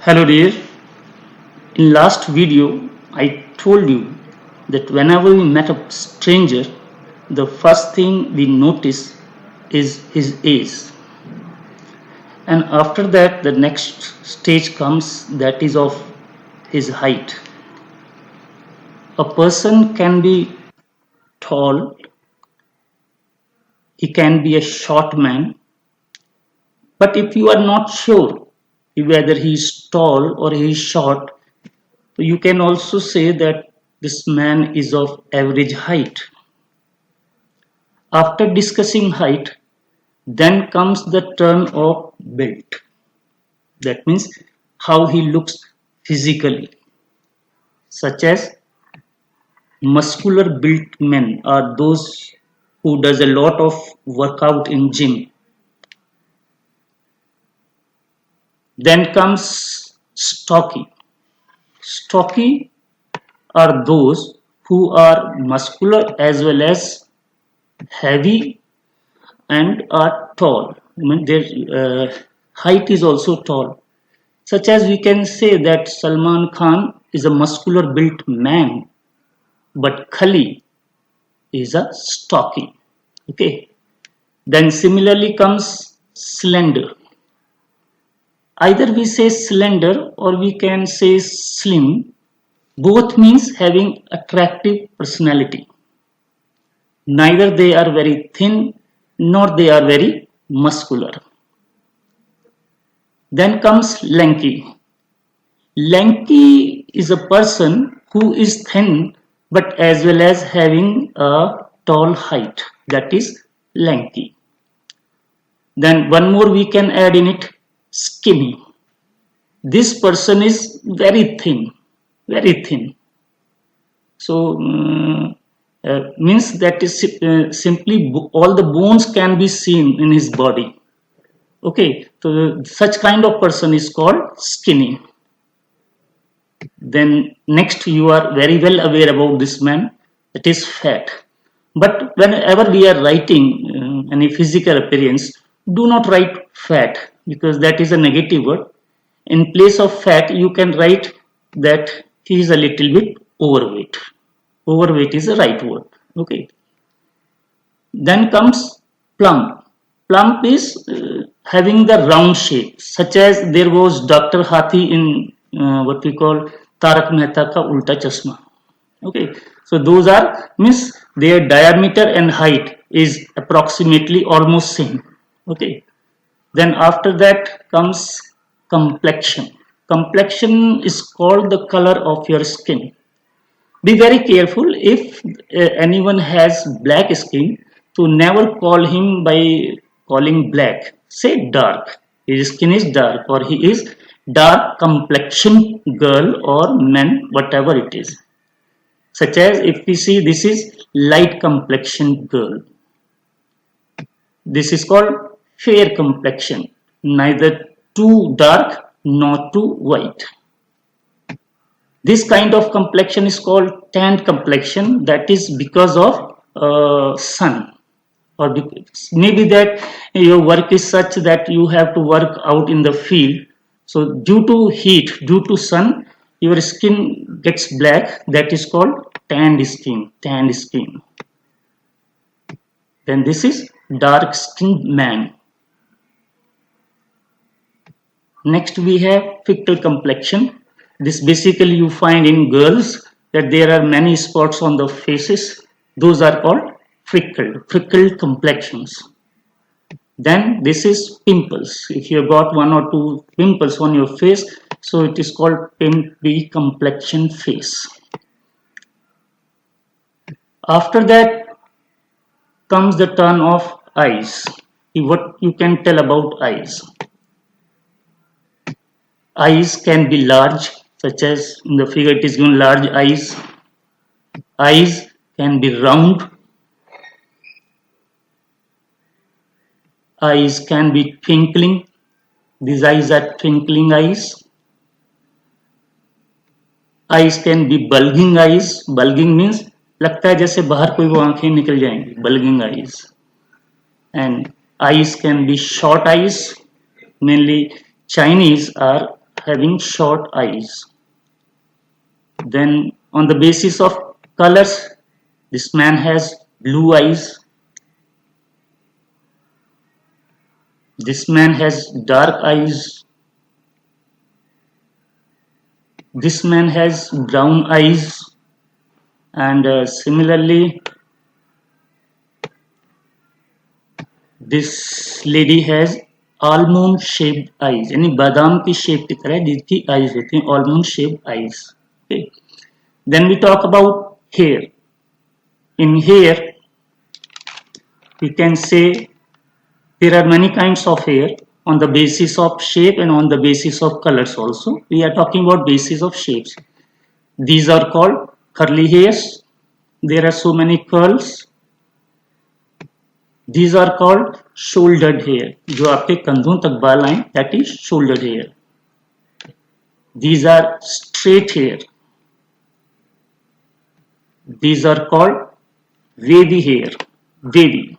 Hello dear, in last video I told you that whenever we met a stranger, the first thing we notice is his age, and after that the next stage comes, that is of his height. A person can be tall, he can be a short man, but if you are not sure whether he is tall or he is short, you can also say that this man is of average height. After discussing height, then comes the turn of build. That means how he looks physically, such as muscular built men are those who does a lot of workout in gym. Then comes stocky. Stocky are those who are muscular as well as heavy and are tall. I mean, their height is also tall. Such as we can say that Salman Khan is a muscular built man, but Khali is a stocky. Okay. Then similarly comes slender. Either we say slender or we can say slim. Both means having attractive personality. Neither they are very thin nor they are very muscular. Then comes lanky. Lanky is a person who is thin but as well as having a tall height, that is lanky. Then one more we can add in it, skinny. This person is very thin, very thin. So means that is simply all the bones can be seen in his body. Okay, so such kind of person is called skinny. Then next, you are very well aware about this man, it is fat. But whenever we are writing any physical appearance, do not write fat because that is a negative word. In place of fat, you can write that he is a little bit overweight. Overweight is the right word. Okay. Then comes plump. Plump is having the round shape, such as there was Dr. Hathi in what we call Tarak Mehta Ka Ulta Chashma. Okay. So those are means their diameter and height is approximately almost same. Okay. Then after that comes complexion. Complexion is called the color of your skin. Be very careful if anyone has black skin to never call him by calling black. Say dark. His skin is dark or he is dark complexion girl or man, whatever it is. Such as if we see this is light complexion girl. This is called fair complexion. Neither too dark nor too white. This kind of complexion is called tanned complexion. That is because of sun, or maybe that your work is such that you have to work out in the field. So due to heat, due to sun, your skin gets black. That is called tanned skin. Tanned skin. Then this is dark skinned man. Next we have freckle complexion. This basically you find in girls that there are many spots on the faces. Those are called freckled complexions. Then this is pimples. If you have got one or two pimples on your face, so it is called pimply complexion face. After that comes the turn of eyes. What you can tell about eyes? Eyes can be large, such as in the figure it is given large eyes. Eyes can be round. Eyes can be twinkling. These eyes are twinkling eyes. Eyes can be bulging eyes. Bulging means लगता है जैसे बाहर कोई वो आंखें निकल जाएंगी. Bulging eyes. And eyes can be short eyes. Mainly Chinese are having short eyes. Then on the basis of colors, this man has blue eyes. This man has dark eyes. This man has brown eyes. And similarly, this lady has almond shaped eyes, यानी बादाम की shape की तरह जिसकी eyes होती हैं, almond shaped eyes. Okay. Then we talk about hair. In hair, we can say there are many kinds of hair on the basis of shape and on the basis of colors also. We are talking about basis of shapes. These are called curly hairs. There are so many curls. These are called shouldered hair. जो आपके कंधों तक बाल आए, that is shouldered hair. These are straight hair. These are called wavy hair. Wavy.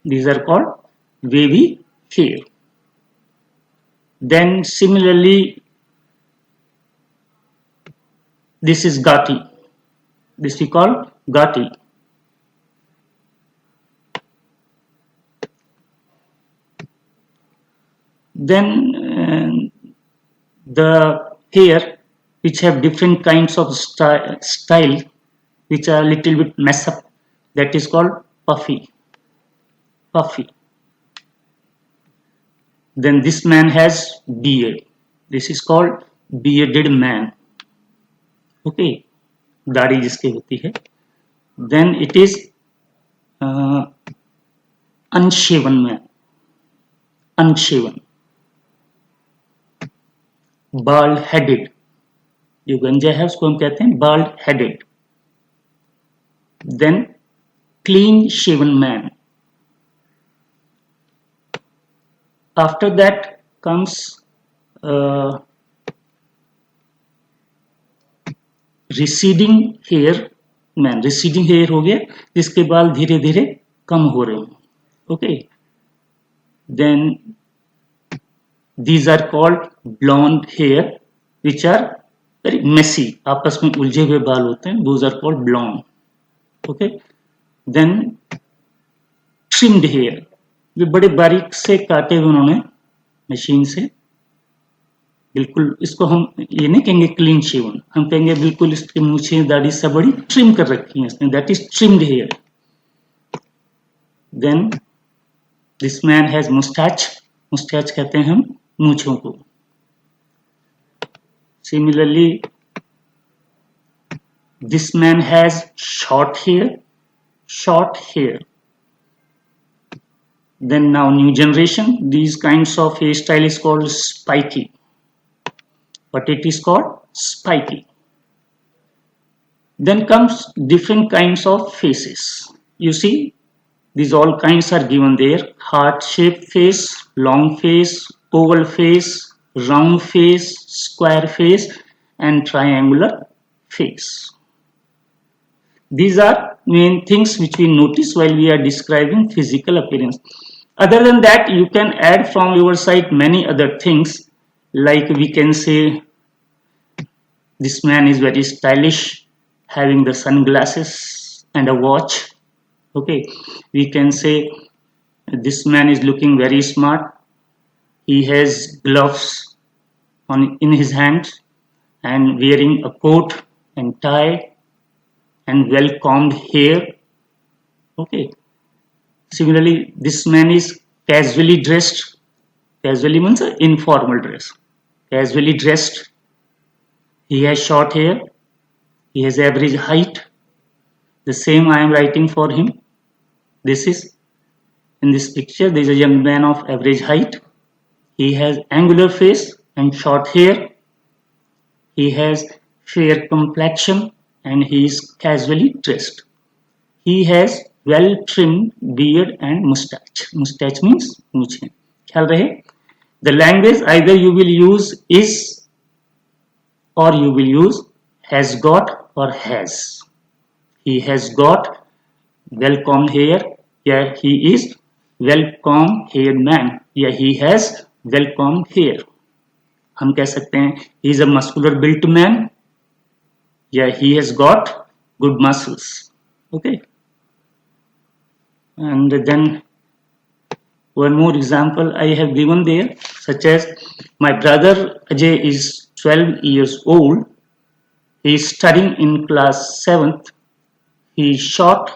These are called wavy hair. Then similarly, this is gati. This we call gati. Then the hair which have different kinds of style which are a little bit mess up, that is called puffy. Puffy. Then this man has beard. This is called bearded man. Okay, दाढ़ी जिसके होती है. Then it is unshaven man. Unshaven. Bald headed. जो गंजा है उसको हम कहते हैं bald headed. Then clean shaven man. After that comes receding hair man. Receding hair हो गया जिसके बाल धीरे धीरे कम हो रहे हैं. Okay. Then these are called blonde hair which are very messy. आपस में उलझे हुए बाल होते हैं. Those are called blonde. Okay. Then trimmed hair. ये बड़े बारीक से काटे हुए उन्होंने मशीन से. बिल्कुल इसको हम ये नहीं कहेंगे क्लीन शेवन, हम कहेंगे बिल्कुल इसके मूछें दाढ़ी सब बड़ी ट्रिम कर रखी हैं इसने. That is trimmed hair. Then this man has moustache. Moustache कहते हैं हम मूछों को. Similarly this man has short hair. Short hair. Then now new generation, these kinds of hairstyle is called spiky. But it is called spiky. Then comes different kinds of faces. You see, these all kinds are given there. Heart-shaped face, long face, oval face, round face, square face, and triangular face. These are main things which we notice while we are describing physical appearance. Other than that, you can add from your side many other things, like we can say this man is very stylish, having the sunglasses and a watch. Okay, we can say this man is looking very smart. He has gloves in his hands and wearing a coat and tie and well combed hair. Okay. Similarly, this man is casually dressed. Casually means informal dress. Casually dressed. He has short hair. He has average height. The same I am writing for him. This is, in this picture, there is a young man of average height. He has angular face and short hair. He has fair complexion and he is casually dressed. He has well trimmed beard and mustache. Mustache means मूछें. ख्याल रहे. The language either you will use is or you will use has got or has. He has got well combed hair. Yeah, he is well combed haired man. Yeah, he has well combed hair. हम कह सकते हैं he is a muscular built man या he has got good muscles. Okay, and then one more example I have given there, such as my brother Ajay is 12 years old. He is studying in class 7th. He is short.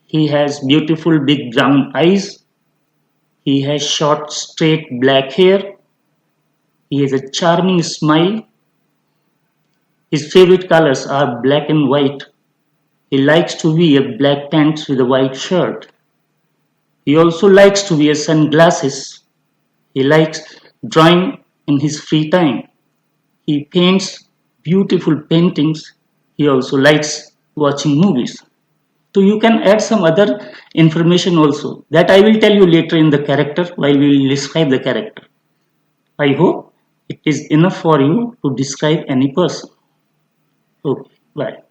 He has beautiful big brown eyes. He has short straight black hair. He has a charming smile. His favorite colors are black and white. He likes to wear black pants with a white shirt. He also likes to wear sunglasses. He likes drawing in his free time. He paints beautiful paintings. He also likes watching movies. So you can add some other information also that I will tell you later in the character while we will describe the character. I hope it is enough for you to describe any person. Okay, bye.